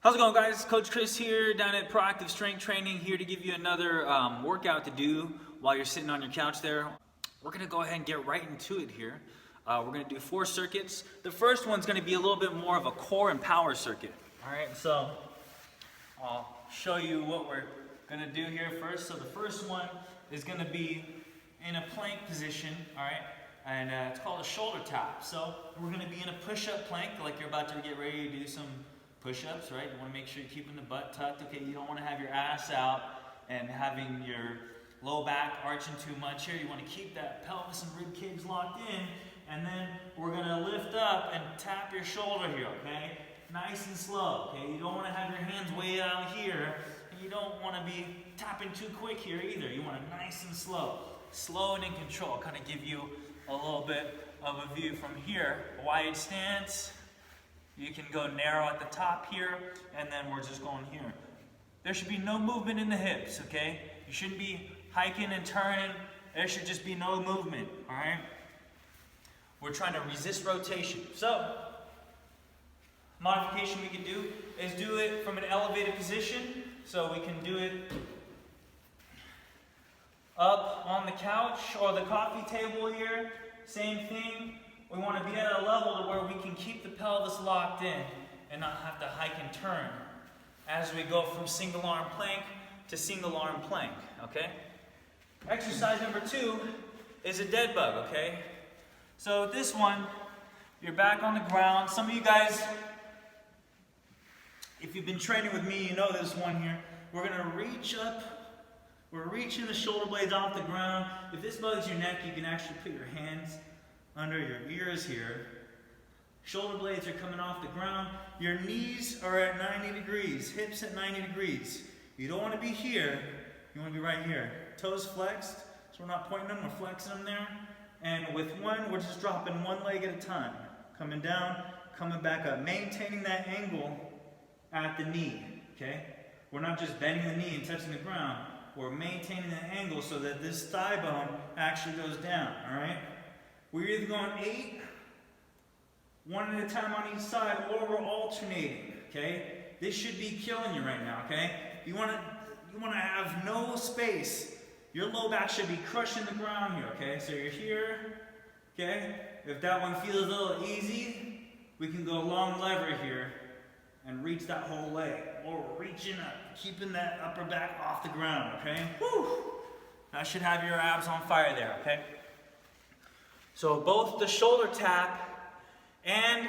How's it going, guys? Coach Chris here down at Proactive Strength Training, here to give you another workout to do while you're sitting on your couch there. We're going to go ahead and get right into it here. We're going to do 4 circuits. The first one's going to be a little bit more of a core and power circuit. All right, so I'll show you what we're going to do here first. So the first one is going to be in a plank position, all right? And it's called a shoulder tap. So we're going to be in a push-up plank, like you're about to get ready to do some push-ups, right? You want to make sure you're keeping the butt tucked. Okay, you don't want to have your ass out and having your low back arching too much here. You want to keep that pelvis and rib cage locked in, and then we're going to lift up and tap your shoulder here, okay? Nice and slow, okay? You don't want to have your hands way out here, and you don't want to be tapping too quick here either. You want it nice and slow. Slow and in control. Kind of give you a little bit of a view from here. Wide stance. You can go narrow at the top here, and then we're just going here. There should be no movement in the hips, okay? You shouldn't be hiking and turning. There should just be no movement, all right? We're trying to resist rotation. So, modification we can do is do it from an elevated position. So we can do it up on the couch or the coffee table here. Same thing. We want to be at a level to where we can keep the pelvis locked in and not have to hike and turn as we go from single arm plank to single arm plank, okay? Exercise number 2 is a dead bug, okay? So this one, you're back on the ground. Some of you guys, if you've been training with me, you know this one here. We're gonna reach up. We're reaching the shoulder blades off the ground. If this bugs your neck, you can actually put your hands under your ears here. Shoulder blades are coming off the ground. Your knees are at 90 degrees, hips at 90 degrees. You don't want to be here, you want to be right here. Toes flexed, so we're not pointing them, we're flexing them there. And with one, we're just dropping one leg at a time. Coming down, coming back up, maintaining that angle at the knee, okay? We're not just bending the knee and touching the ground. We're maintaining that angle so that this thigh bone actually goes down, all right? We're either going 8, one at a time on each side, or we're alternating, okay? This should be killing you right now, okay? You want to have no space. Your low back should be crushing the ground here, okay? So you're here, okay? If that one feels a little easy, we can go long lever here and reach that whole leg. Or we're reaching up, keeping that upper back off the ground, okay? Woo! That should have your abs on fire there, okay? So both the shoulder tap and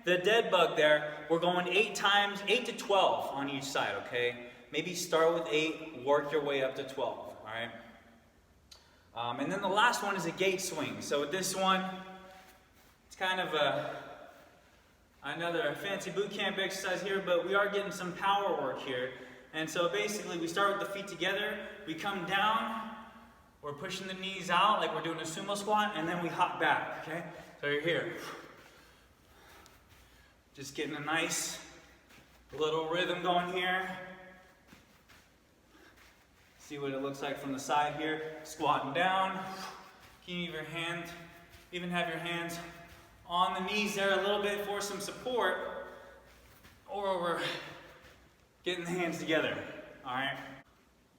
the dead bug there, we're going 8 times, 8 to 12 on each side, okay? Maybe start with 8, work your way up to 12, all right? And then the last one is a gate swing. So with this one, it's kind of another fancy boot camp exercise here, but we are getting some power work here. And so basically we start with the feet together, we come down, we're pushing the knees out like we're doing a sumo squat, and then we hop back, okay? So you're here. Just getting a nice little rhythm going here. See what it looks like from the side here. Squatting down. Can you even have your hands on the knees there a little bit for some support, or we're getting the hands together, all right?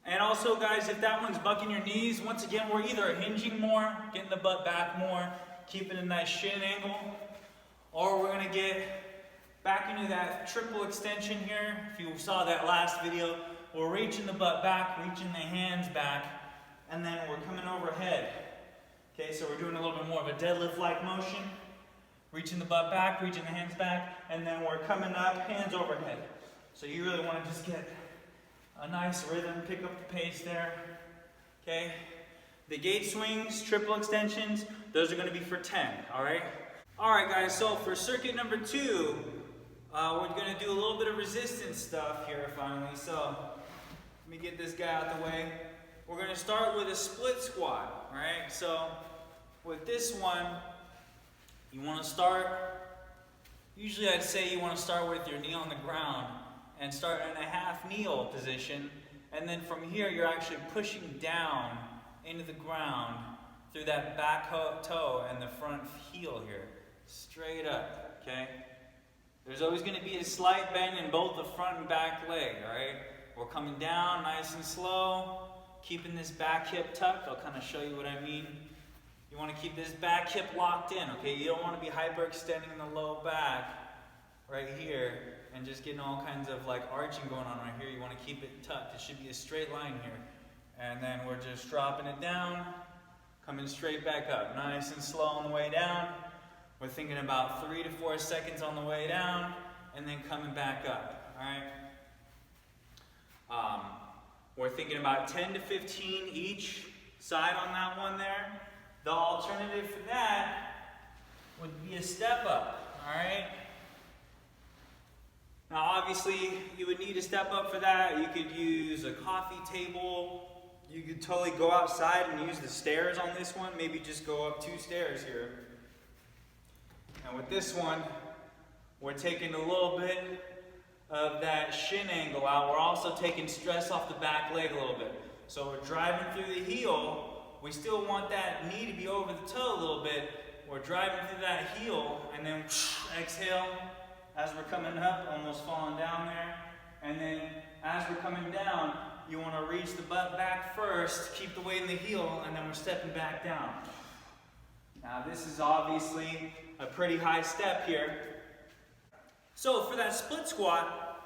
And also, guys, if that one's bucking your knees, once again, we're either hinging more, getting the butt back more, keeping a nice shin angle, or we're gonna get back into that triple extension here. If you saw that last video, we're reaching the butt back, reaching the hands back, and then we're coming overhead. Okay, so we're doing a little bit more of a deadlift-like motion, reaching the butt back, reaching the hands back, and then we're coming up, hands overhead. So you really wanna just get a nice rhythm, pick up the pace there, okay? The gate swings, triple extensions, those are gonna be for 10, all right? All right, guys, so for circuit number 2, we're gonna do a little bit of resistance stuff here finally. So let me get this guy out the way. We're gonna start with a split squat, all right? So with this one, you wanna start, usually I'd say you wanna start with your knee on the ground and start in a half kneel position, and then from here you're actually pushing down into the ground through that back toe and the front heel here, straight up, okay? There's always going to be a slight bend in both the front and back leg, all right? We're coming down nice and slow, keeping this back hip tucked. I'll kind of show you what I mean. You want to keep this back hip locked in, okay? You don't want to be hyperextending in the low back right here and just getting all kinds of like arching going on right here. You want to keep it tucked. It should be a straight line here. And then we're just dropping it down, coming straight back up. Nice and slow on the way down. We're thinking about 3 to 4 seconds on the way down, and then coming back up, all right? We're thinking about 10 to 15 each side on that one there. The alternative for that would be a step up, all right? Now obviously you would need a step up for that. You could use a coffee table. You could totally go outside and use the stairs on this one. Maybe just go up 2 stairs here. And with this one, we're taking a little bit of that shin angle out. We're also taking stress off the back leg a little bit. So we're driving through the heel. We still want that knee to be over the toe a little bit. We're driving through that heel, and then exhale as we're coming up, almost falling down there. And then as we're coming down, you want to reach the butt back first, keep the weight in the heel, and then we're stepping back down. Now this is obviously a pretty high step here. So for that split squat,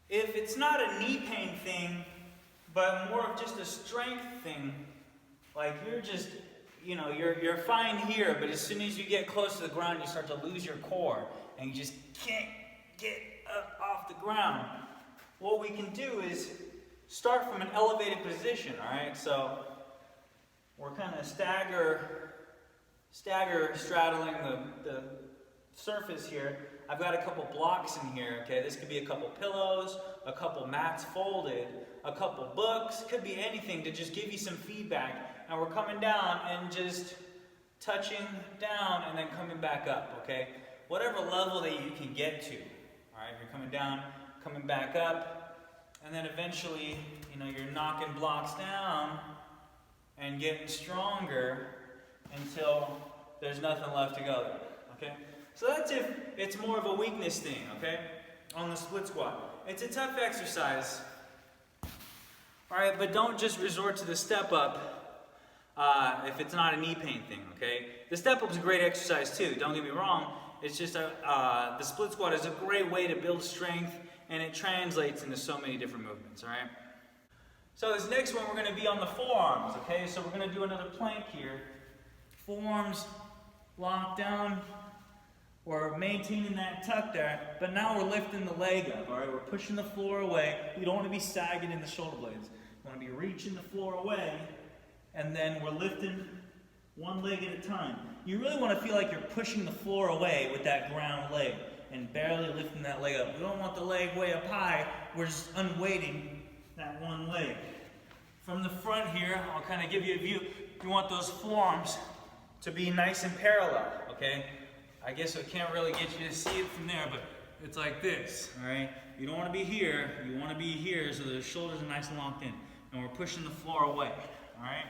if it's not a knee pain thing, but more of just a strength thing, like you're just, you know, you're fine here, but as soon as you get close to the ground, you start to lose your core, and you just can't get up off the ground. What we can do is start from an elevated position, all right? So we're kind of stagger straddling the surface here. I've got a couple blocks in here, okay? This could be a couple pillows, a couple mats folded, a couple books, could be anything to just give you some feedback. And we're coming down and just touching down and then coming back up, okay? Whatever level that you can get to, all right? You're coming down, coming back up, and then eventually, you know, you're knocking blocks down and getting stronger until there's nothing left to go there, okay? So that's if it's more of a weakness thing, okay? On the split squat. It's a tough exercise, all right? But don't just resort to the step up if it's not a knee pain thing, okay? The step up is a great exercise too, don't get me wrong. It's just the split squat is a great way to build strength, and it translates into so many different movements, all right? So this next one, we're going to be on the forearms, okay? So we're going to do another plank here. Forearms locked down. We're maintaining that tuck there, but now we're lifting the leg up, all right? We're pushing the floor away. We don't want to be sagging in the shoulder blades. We want to be reaching the floor away, and then we're lifting one leg at a time. You really want to feel like you're pushing the floor away with that ground leg and barely lifting that leg up. We don't want the leg way up high. We're just unweighting that one leg. From the front here, I'll kind of give you a view. You want those forearms to be nice and parallel, okay? I guess I can't really get you to see it from there, but it's like this, all right? You don't want to be here. You want to be here so the shoulders are nice and locked in. And we're pushing the floor away, all right?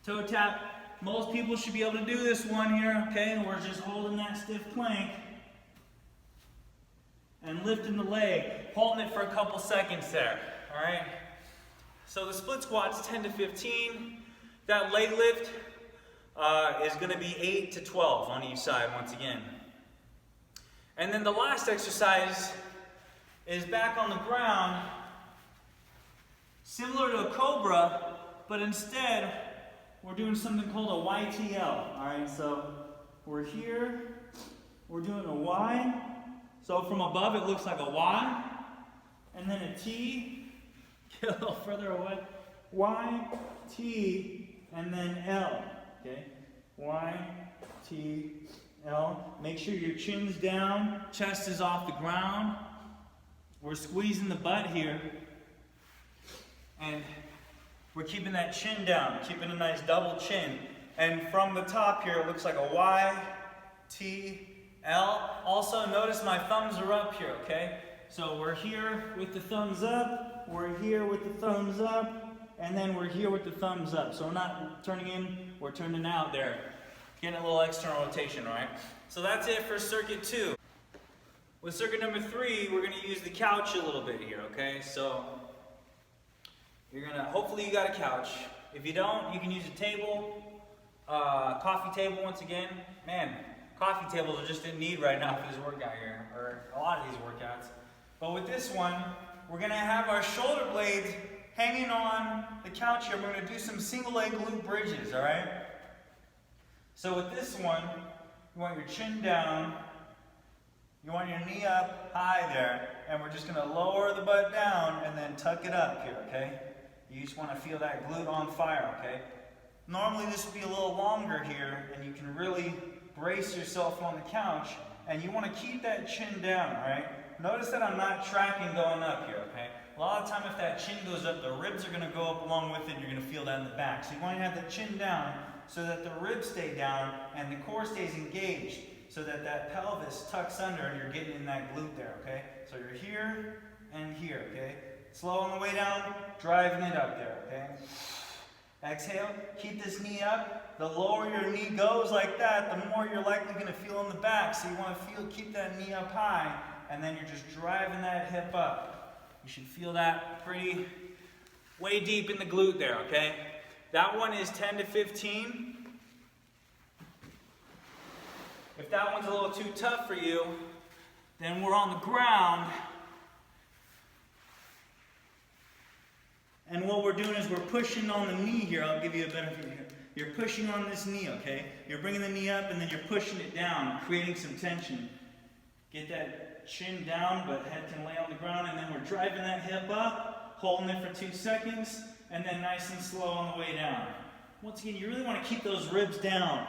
Toe tap. Most people should be able to do this one here, okay? And we're just holding that stiff plank and lifting the leg, holding it for a couple seconds there, all right? So the split squat's 10 to 15. That leg lift is going to be 8 to 12 on each side once again. And then the last exercise is back on the ground, similar to a cobra, but instead we're doing something called a YTL. All right, so we're here, we're doing a Y. So from above it looks like a Y, and then a T, get a little further away, Y, T, and then L. Okay, Y, T, L. Make sure your chin's down, chest is off the ground. We're squeezing the butt here. And we're keeping that chin down, keeping a nice double chin. And from the top here, it looks like a Y, T, L. Also, notice my thumbs are up here, okay? So we're here with the thumbs up, we're here with the thumbs up, and then we're here with the thumbs up. So we're not turning in, we're turning out there. Getting a little external rotation, all right? So that's it for circuit 2. With circuit number 3, we're going to use the couch a little bit here, okay? So you're going to, hopefully you got a couch. If you don't, you can use a table, coffee table once again. Man, coffee tables are just in need right now for this workout here, or a lot of these workouts. But with this one, we're going to have our shoulder blades hanging on the couch here. We're going to do some single leg glute bridges, all right? So with this one, you want your chin down, you want your knee up high there, and we're just going to lower the butt down and then tuck it up here, okay? You just want to feel that glute on fire, okay? Normally this would be a little longer here, and you can really brace yourself on the couch, and you want to keep that chin down, all right? Notice that I'm not tracking going up here, okay? A lot of time if that chin goes up, the ribs are going to go up along with it, and you're going to feel that in the back. So you want to have the chin down so that the ribs stay down and the core stays engaged, so that that pelvis tucks under and you're getting in that glute there, okay? So you're here and here, okay? Slow on the way down, driving it up there, okay? Exhale, keep this knee up. The lower your knee goes like that, the more you're likely going to feel in the back. So you want to keep that knee up high, and then you're just driving that hip up. You should feel that pretty way deep in the glute there, okay? That one is 10 to 15. If that one's a little too tough for you, then we're on the ground. And what we're doing is we're pushing on the knee here. I'll give you a better view here. You're pushing on this knee, okay? You're bringing the knee up and then you're pushing it down, creating some tension. Get that chin down, but head can lay on the ground, and then we're driving that hip up, holding it for 2 seconds, and then nice and slow on the way down. Once again, you really want to keep those ribs down,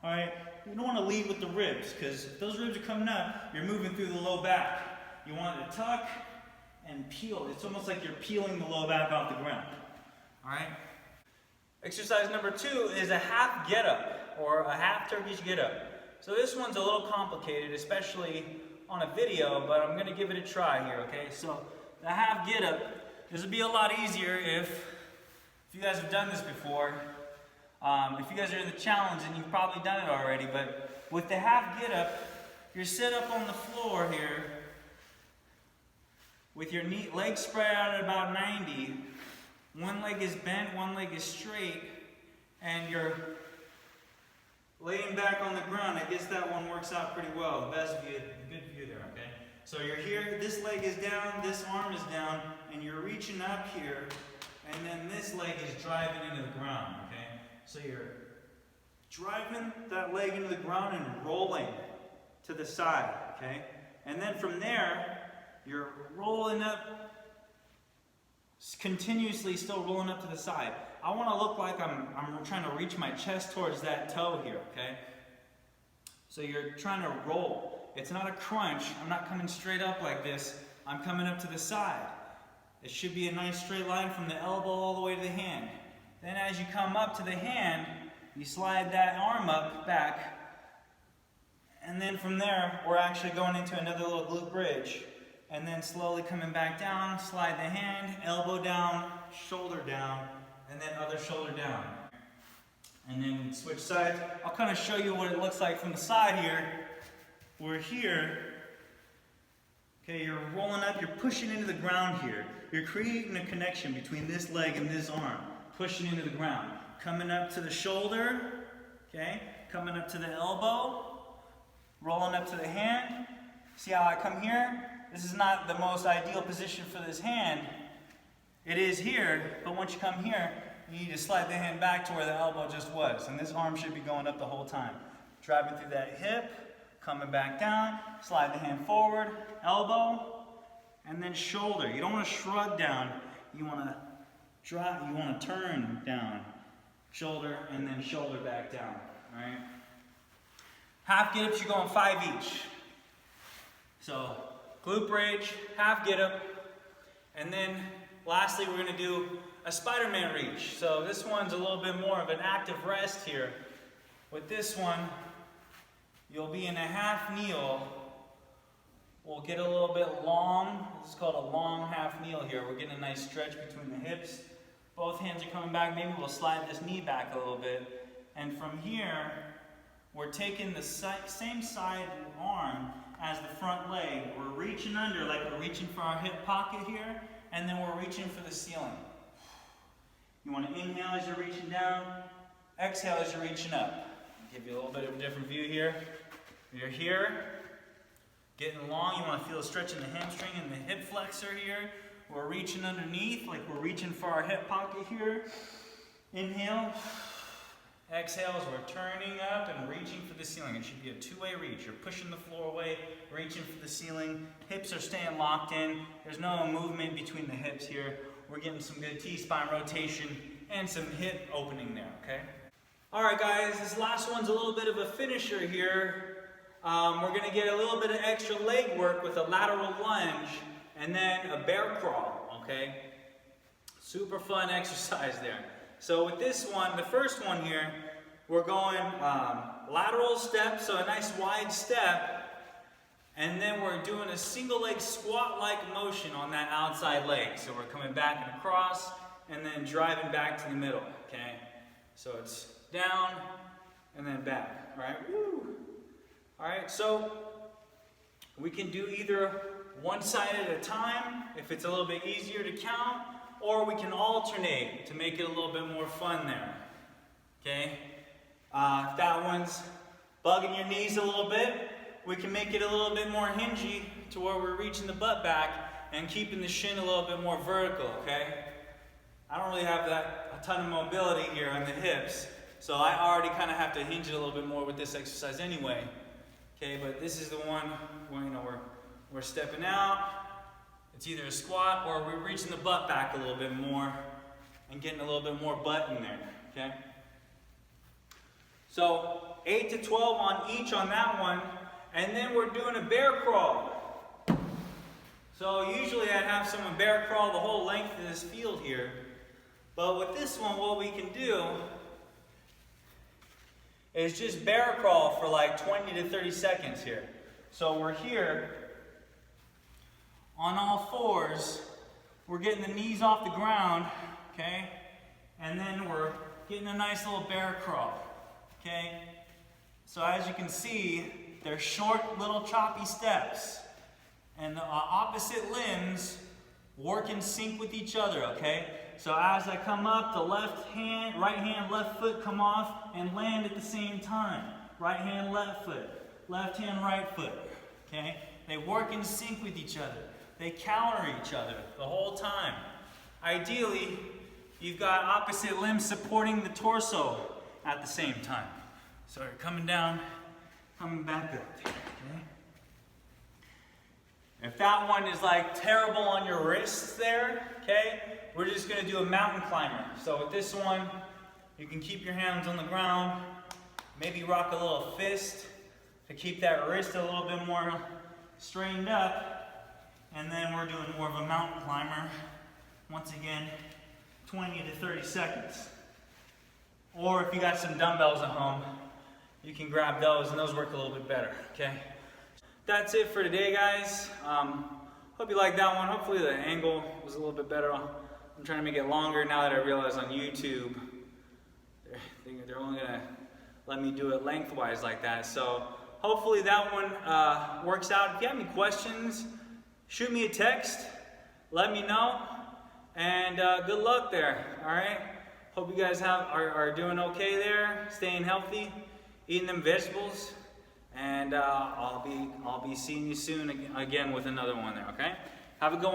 all right? You don't want to lead with the ribs, because if those ribs are coming up, you're moving through the low back. You want it to tuck and peel. It's almost like you're peeling the low back off the ground. All right? Exercise number 2 is a half get up, or a half Turkish get up. So this one's a little complicated, especially on a video, but I'm going to give it a try here, okay? So the half get up, this would be a lot easier if you guys have done this before. If you guys are in the challenge, and you've probably done it already, but with the half get up, you're set up on the floor here with your legs spread out at about 90. One leg is bent, one leg is straight, and you're laying back on the ground. I guess that one works out pretty well. The best view, good view there, okay? So you're here, this leg is down, this arm is down, and you're reaching up here, and then this leg is driving into the ground, okay? So you're driving that leg into the ground and rolling to the side, okay? And then from there, you're rolling up, continuously still rolling up to the side. I want to look like I'm trying to reach my chest towards that toe here, okay? So you're trying to roll. It's not a crunch. I'm not coming straight up like this. I'm coming up to the side. It should be a nice straight line from the elbow all the way to the hand. Then as you come up to the hand, you slide that arm up back, and then from there, we're actually going into another little glute bridge. And then slowly coming back down, slide the hand, elbow down, shoulder down, and then other shoulder down. And then switch sides. I'll kind of show you what it looks like from the side here. We're here. Okay, you're rolling up, you're pushing into the ground here. You're creating a connection between this leg and this arm. Pushing into the ground. Coming up to the shoulder. Okay, coming up to the elbow. Rolling up to the hand. See how I come here? This is not the most ideal position for this hand. It is here, but once you come here, you need to slide the hand back to where the elbow just was. And this arm should be going up the whole time. Driving through that hip, coming back down, slide the hand forward, elbow, and then shoulder. You don't want to shrug down. You want to drop, you want to turn down. Shoulder, and then shoulder back down. All right? Half get-ups, you're going 5 each. So, glute bridge, half get up, and then lastly we're going to do a Spider-Man reach. So this one's a little bit more of an active rest here. With this one, you'll be in a half kneel. We'll get a little bit long. This is called a long half kneel here. We're getting a nice stretch between the hips. Both hands are coming back. Maybe we'll slide this knee back a little bit. And from here, we're taking the same side arm as the front leg. We're reaching under like we're reaching for our hip pocket here, and then we're reaching for the ceiling. You want to inhale as you're reaching down, exhale as you're reaching up. Give you a little bit of a different view here. You're here, getting long. You want to feel a stretch in the hamstring and the hip flexor here. We're reaching underneath, like we're reaching for our hip pocket here. Inhale. Exhale as we're turning up and reaching for the ceiling. It should be a two-way reach. You're pushing the floor away, reaching for the ceiling. Hips are staying locked in. There's no movement between the hips here. We're getting some good T-spine rotation and some hip opening there, okay? All right, guys, this last one's a little bit of a finisher here. We're gonna get a little bit of extra leg work with a lateral lunge and then a bear crawl, okay? Super fun exercise there. So with this one, the first one here, we're going lateral step, so a nice wide step, and then we're doing a single leg squat-like motion on that outside leg. So we're coming back and across, and then driving back to the middle, okay? So it's down, and then back, all right? Woo! All right, so we can do either one side at a time, if it's a little bit easier to count, or we can alternate to make it a little bit more fun there, okay? If that one's bugging your knees a little bit, we can make it a little bit more hingy to where we're reaching the butt back and keeping the shin a little bit more vertical, okay? I don't really have a ton of mobility here on the hips, so I already kind of have to hinge it a little bit more with this exercise anyway, okay? But this is the one where, you know, we're stepping out. It's either a squat or we're reaching the butt back a little bit more and getting a little bit more butt in there, okay? So 8 to 12 on each on that one, and then we're doing a bear crawl. So usually I'd have someone bear crawl the whole length of this field here, but with this one what we can do is just bear crawl for like 20 to 30 seconds here. So we're here on all fours, we're getting the knees off the ground, okay? And then we're getting a nice little bear crawl, okay? So as you can see, they're short little choppy steps. And the opposite limbs work in sync with each other, okay? So as I come up, the left hand, right hand, left foot come off and land at the same time. Right hand, left foot, left hand, right foot, okay? They work in sync with each other. They counter each other the whole time. Ideally, you've got opposite limbs supporting the torso at the same time. So you're coming down, coming back up, okay? If that one is like terrible on your wrists there, okay, we're just gonna do a mountain climber. So with this one, you can keep your hands on the ground, maybe rock a little fist to keep that wrist a little bit more straightened up. And then we're doing more of a mountain climber. Once again, 20 to 30 seconds. Or if you got some dumbbells at home, you can grab those and those work a little bit better, okay? That's it for today, guys. Hope you liked that one. Hopefully the angle was a little bit better. I'm trying to make it longer now that I realize on YouTube, they're only gonna let me do it lengthwise like that. So hopefully that one works out. If you have any questions, shoot me a text, let me know, and good luck there, all right? Hope you guys are doing okay there, staying healthy, eating them vegetables, and I'll be seeing you soon again with another one there, okay? Have a good one.